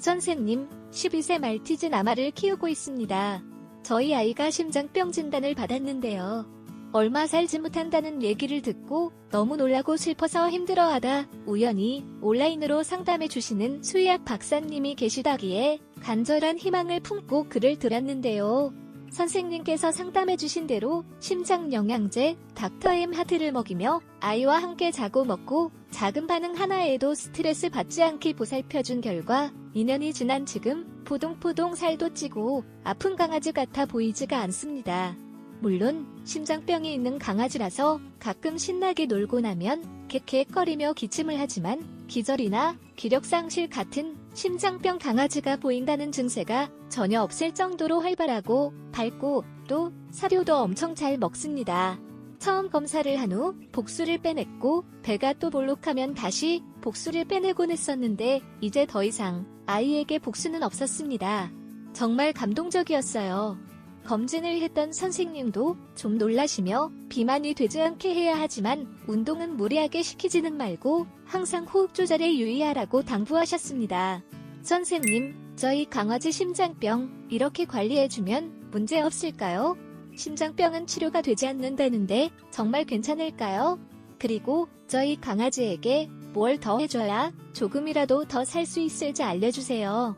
선생님, 12세 말티즈 나마를 키우고 있습니다. 저희 아이가 심장병 진단을 받았는데요. 얼마 살지 못한다는 얘기를 듣고 너무 놀라고 슬퍼서 힘들어하다 우연히 온라인으로 상담해 주시는 수의학 박사님이 계시다기에 간절한 희망을 품고 글을 들었는데요. 선생님께서 상담해 주신 대로 심장 영양제 닥터엠 하트를 먹이며 아이와 함께 자고 먹고 작은 반응 하나에도 스트레스 받지 않게 보살펴준 결과 2년이 지난 지금 포동포동 살도 찌고 아픈 강아지 같아 보이지가 않습니다. 물론 심장병이 있는 강아지라서 가끔 신나게 놀고 나면 캑캑거리며 기침을 하지만 기절이나 기력 상실 같은 심장병 강아지가 보인다는 증세가 전혀 없을 정도로 활발하고 밝고 또 사료도 엄청 잘 먹습니다. 처음 검사를 한 후 복수를 빼냈고 배가 또 볼록하면 다시 복수를 빼내곤 했었는데 이제 더 이상 아이에게 복수는 없었습니다. 정말 감동적이었어요. 검진을 했던 선생님도 좀 놀라시며 비만이 되지 않게 해야 하지만 운동은 무리하게 시키지는 말고 항상 호흡 조절에 유의하라고 당부하셨습니다. 선생님, 저희 강아지 심장병 이렇게 관리해주면 문제 없을까요? 심장병은 치료가 되지 않는다는데 정말 괜찮을까요? 그리고 저희 강아지에게 뭘 더 해줘야 조금이라도 더 살 수 있을지 알려주세요.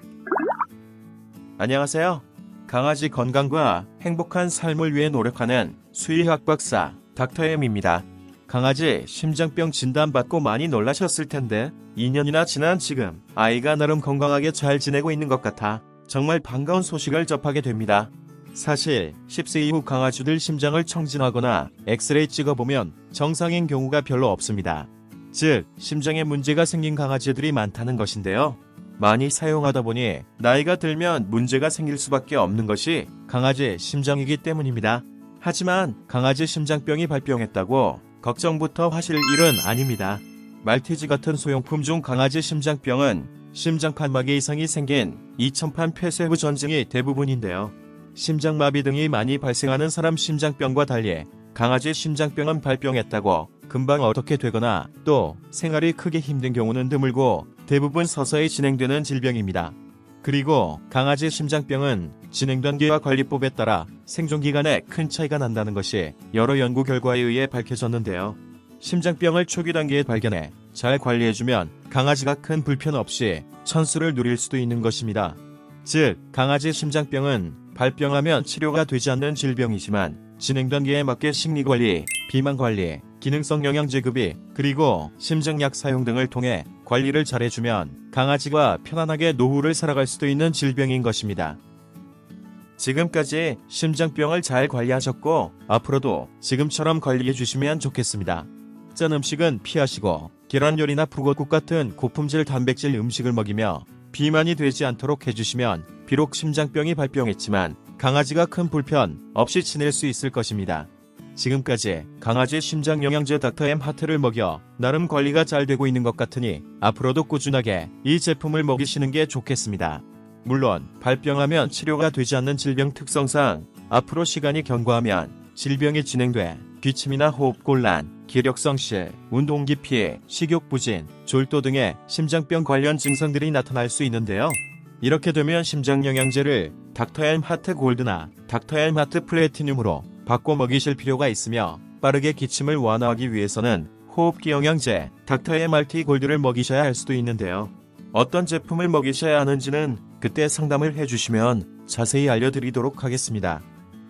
안녕하세요. 강아지 건강과 행복한 삶을 위해 노력하는 수의학 박사 닥터엠입니다. 강아지 심장병 진단받고 많이 놀라셨을 텐데 2년이나 지난 지금 아이가 나름 건강하게 잘 지내고 있는 것 같아 정말 반가운 소식을 접하게 됩니다. 사실 10세 이후 강아지들 심장을 청진하거나 엑스레이 찍어보면 정상인 경우가 별로 없습니다. 즉 심장에 문제가 생긴 강아지들이 많다는 것인데요. 많이 사용하다 보니 나이가 들면 문제가 생길 수밖에 없는 것이 강아지 심장이기 때문입니다. 하지만 강아지 심장병이 발병했다고 걱정부터 하실 일은 아닙니다. 말티즈 같은 소형품 중 강아지 심장병은 심장판막에 이상이 생긴 이천판 폐쇄 후 전증이 대부분인데요. 심장마비 등이 많이 발생하는 사람 심장병과 달리 강아지 심장병은 발병했다고 금방 어떻게 되거나 또 생활이 크게 힘든 경우는 드물고 대부분 서서히 진행되는 질병입니다. 그리고 강아지 심장병은 진행 단계와 관리법에 따라 생존기간에 큰 차이가 난다는 것이 여러 연구 결과에 의해 밝혀졌는데요. 심장병을 초기 단계에 발견해 잘 관리해주면 강아지가 큰 불편 없이 천수를 누릴 수도 있는 것입니다. 즉, 강아지 심장병은 발병하면 치료가 되지 않는 질병이지만 진행 단계에 맞게 식리관리, 비만관리, 기능성 영양제 급이 그리고 심장약 사용 등을 통해 관리를 잘해주면 강아지가 편안하게 노후를 살아갈 수도 있는 질병인 것입니다. 지금까지 심장병을 잘 관리하셨고 앞으로도 지금처럼 관리해주시면 좋겠습니다. 짠 음식은 피하시고 계란 요리나 북엇국 같은 고품질 단백질 음식을 먹이며 비만이 되지 않도록 해주시면 비록 심장병이 발병했지만 강아지가 큰 불편 없이 지낼 수 있을 것입니다. 지금까지 강아지 심장 영양제 닥터엠 하트를 먹여 나름 관리가 잘 되고 있는 것 같으니 앞으로도 꾸준하게 이 제품을 먹이시는 게 좋겠습니다. 물론 발병하면 치료가 되지 않는 질병 특성상 앞으로 시간이 경과하면 질병이 진행돼 기침이나 호흡곤란, 기력상실, 운동기피, 식욕부진, 졸도 등의 심장병 관련 증상들이 나타날 수 있는데요. 이렇게 되면 심장영양제를 닥터엠 하트 골드나 닥터엠 하트 플래티늄으로 바꿔 먹이실 필요가 있으며 빠르게 기침을 완화하기 위해서는 호흡기 영양제 닥터엠 RT 골드를 먹이셔야 할 수도 있는데요. 어떤 제품을 먹이셔야 하는지는 그때 상담을 해주시면 자세히 알려드리도록 하겠습니다.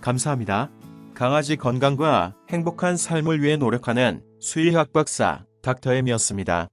감사합니다. 강아지 건강과 행복한 삶을 위해 노력하는 수의학 박사 닥터엠이었습니다.